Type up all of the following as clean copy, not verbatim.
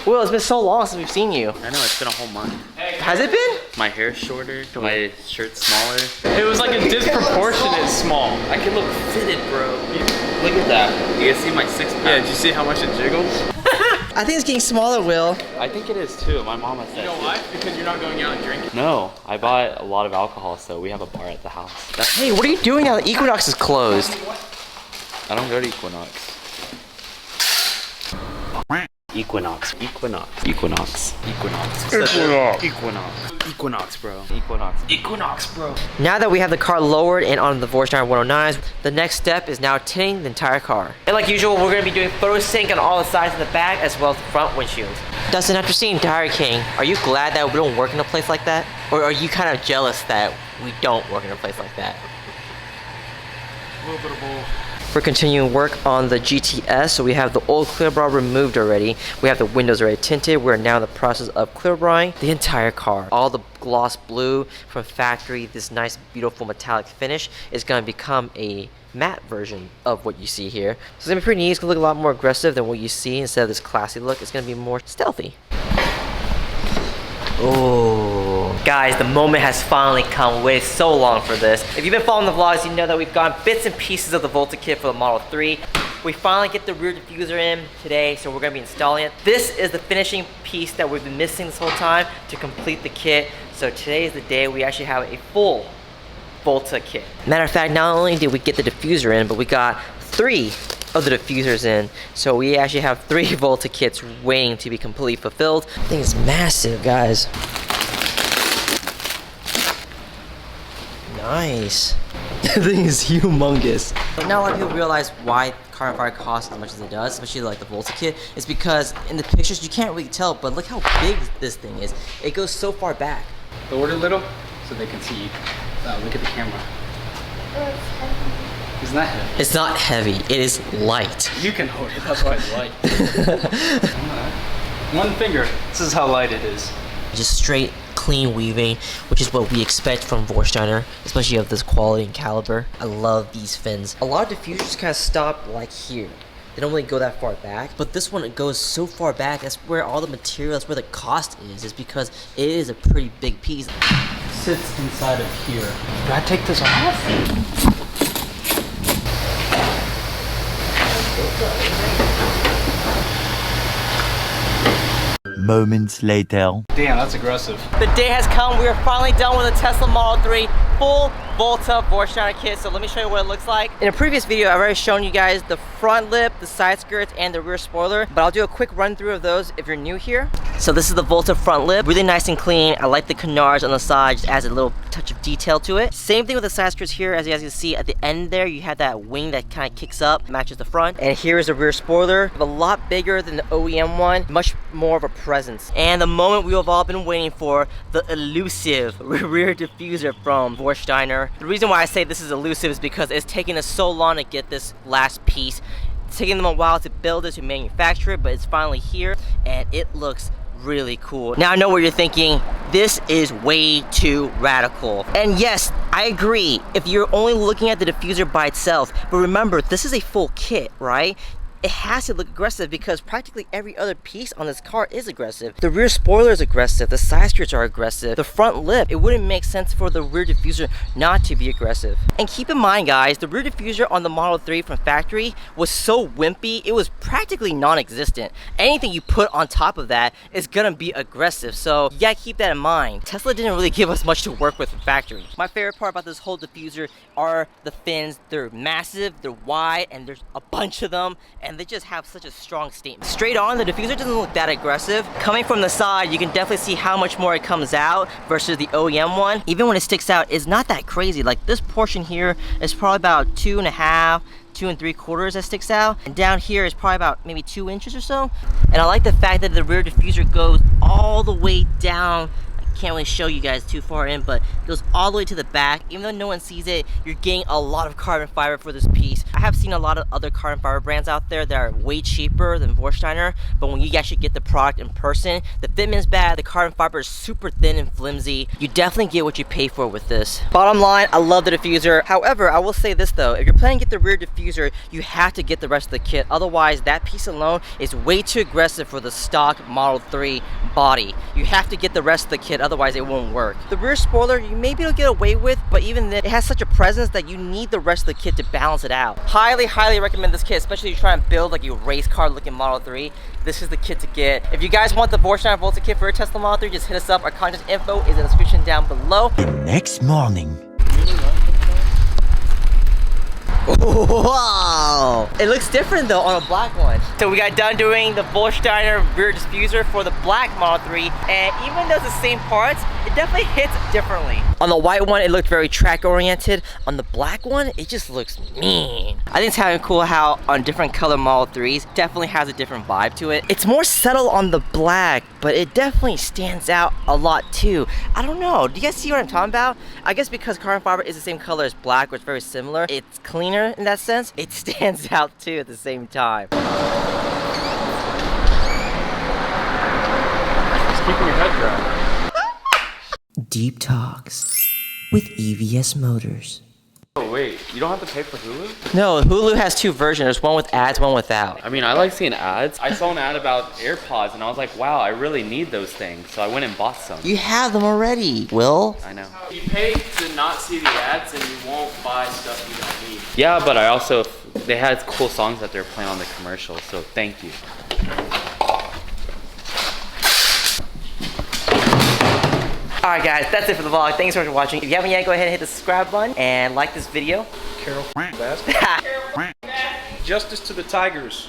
Will, it's been so long since we've seen you. I know, it's been a whole month. Has it been? My hair's shorter, my shirt's smaller. It was like a disproportionate small. I can look fitted, bro. Look at that. You can see my six pack. Yeah, did you see how much it jiggles? I think it's getting smaller, Will. I think it is too. My mama said. You know why? Because you're not going out and drinking. No, I bought a lot of alcohol, so we have a bar at the house. Hey, what are you doing now that Equinox is closed? I don't go to Equinox. Equinox. Equinox. Equinox. Equinox. Equinox. Equinox. Equinox, bro. Equinox. Equinox, bro. Now that we have the car lowered and on the Vorsteiner 109s, the next step is now tinting the entire car. And like usual, we're gonna be doing photo sync on all the sides of the back as well as the front windshield. Dustin, after seeing Tire King, are you glad that we don't work in a place like that? Or are you kind of jealous that we don't work in a place like that? A little bit of both. We're continuing work on the GTS, so we have the old Clearbra removed already. We have the windows already tinted. We're now in the process of Clearbraing the entire car. All the gloss blue from factory, this nice beautiful metallic finish is going to become a matte version of what you see here. So it's going to be pretty neat. It's going to look a lot more aggressive than what you see. Instead of this classy look, it's going to be more stealthy. Oh, guys, the moment has finally come. We waited so long for this. If you've been following the vlogs, you know that we've gotten bits and pieces of the Volta kit for the Model 3. We finally get the rear diffuser in today, so we're gonna be installing it. This is the finishing piece that we've been missing this whole time to complete the kit. So today is the day we actually have a full Volta kit. Matter of fact, not only did we get the diffuser in, but we got 3 of the diffusers in, so we actually have 3 Volta kits waiting to be completely fulfilled. This thing is massive, guys. Nice. The thing is humongous. But now a lot of people realize why carbon fiber costs as much as it does, especially like the Volta kit, is because in the pictures you can't really tell, but look how big this thing is. It goes so far back. Lower it a little so they can see you. Look at the camera. It's not heavy. It's not heavy, it is light. You can hold it, that's why it's light. One finger, this is how light it is. Just straight, clean weaving, which is what we expect from Vorsteiner, especially of this quality and caliber. I love these fins. A lot of diffusers kind of stop like here. They don't really go that far back, but this one, it goes so far back. That's where all the material, that's where the cost is because it is a pretty big piece. It sits inside of here. Do I take this off? Moments later. Damn, that's aggressive. The day has come. We are finally done with the Tesla Model 3 full Volta Vorsteiner kit. So let me show you what it looks like. In a previous video, I've already shown you guys the front lip, the side skirts, and the rear spoiler, but I'll do a quick run through of those if you're new here. So this is the Volta front lip, really nice and clean. I like the canards on the side, just adds a little touch of detail to it. Same thing with the side skirts here. As you guys can see at the end there, you have that wing that kind of kicks up, matches the front. And here is the rear spoiler, a lot bigger than the OEM one, much more of a presence. And the moment we have all been waiting for, the elusive rear diffuser from Vorsteiner. The reason why I say this is elusive is because it's taken us so long to get this last piece. It's taken them a while to build it, to manufacture it, but it's finally here and it looks really cool. Now I know what you're thinking, this is way too radical. And yes, I agree if you're only looking at the diffuser by itself, but remember, this is a full kit, right? It has to look aggressive because practically every other piece on this car is aggressive. The rear spoiler is aggressive, the side skirts are aggressive, the front lip, it wouldn't make sense for the rear diffuser not to be aggressive. And keep in mind guys, the rear diffuser on the Model 3 from factory was so wimpy, it was practically non-existent. Anything you put on top of that is gonna be aggressive, so you gotta keep that in mind. Tesla didn't really give us much to work with from factory. My favorite part about this whole diffuser are the fins. They're massive, they're wide, and there's a bunch of them, and they just have such a strong statement. Straight on, the diffuser doesn't look that aggressive. Coming from the side, you can definitely see how much more it comes out versus the OEM one. Even when it sticks out, it's not that crazy. Like this portion here is probably about 2.5, 2 3/4 that sticks out, and down here is probably about maybe 2 inches or so. And I like the fact that the rear diffuser goes all the way down can't really show you guys too far in, but it goes all the way to the back. Even though no one sees it, you're getting a lot of carbon fiber for this piece. I have seen a lot of other carbon fiber brands out there that are way cheaper than Vorsteiner, but when you actually get the product in person, the fitment is bad, the carbon fiber is super thin and flimsy. You definitely get what you pay for with this. Bottom line, I love the diffuser. However, I will say this though, if you're planning to get the rear diffuser, you have to get the rest of the kit. Otherwise, that piece alone is way too aggressive for the stock Model 3 body. You have to get the rest of the kit, otherwise it won't work. The rear spoiler, you may be able to get away with, but even then, it has such a presence that you need the rest of the kit to balance it out. Highly, highly recommend this kit, especially if you're trying to build like a race car looking Model 3. This is the kit to get. If you guys want the Vorsteiner Volta kit for your Tesla Model 3, just hit us up. Our contact info is in the description down below. The next morning. Wow! It looks different though on a black one. So we got done doing the Vorsteiner rear diffuser for the black Model 3, and even though it's the same parts, it definitely hits differently. On the white one, it looked very track oriented. On the black one, it just looks mean. I think it's kind of cool how on different color Model 3s, definitely has a different vibe to it. It's more subtle on the black, but it definitely stands out a lot too. I don't know, do you guys see what I'm talking about? I guess because carbon fiber is the same color as black, or it's very similar, it's cleaner in that sense. It stands out too at the same time. Just keeping your head dry. Deep Talks with EVS Motors. Oh wait, you don't have to pay for Hulu? No, Hulu has two versions. There's one with ads, one without. I mean, I like seeing ads. I saw an ad about AirPods and I was like, wow, I really need those things. So I went and bought some. You have them already, Will. I know. You pay to not see the ads and you won't buy stuff you don't need. Yeah, but I also, they had cool songs that they were playing on the commercial, so thank you. Alright guys, that's it for the vlog. Thanks so much for watching. If you haven't yet, go ahead and hit the subscribe button and like this video. Carol Justice to the tigers.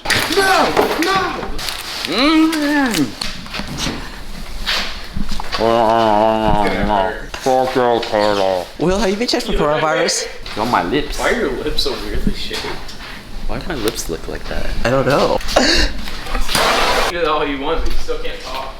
Will, have you been checked for coronavirus? On my lips. Why are your lips so weirdly shaped? Why do my lips look like that? I don't know. You do all you want, but you still can't talk.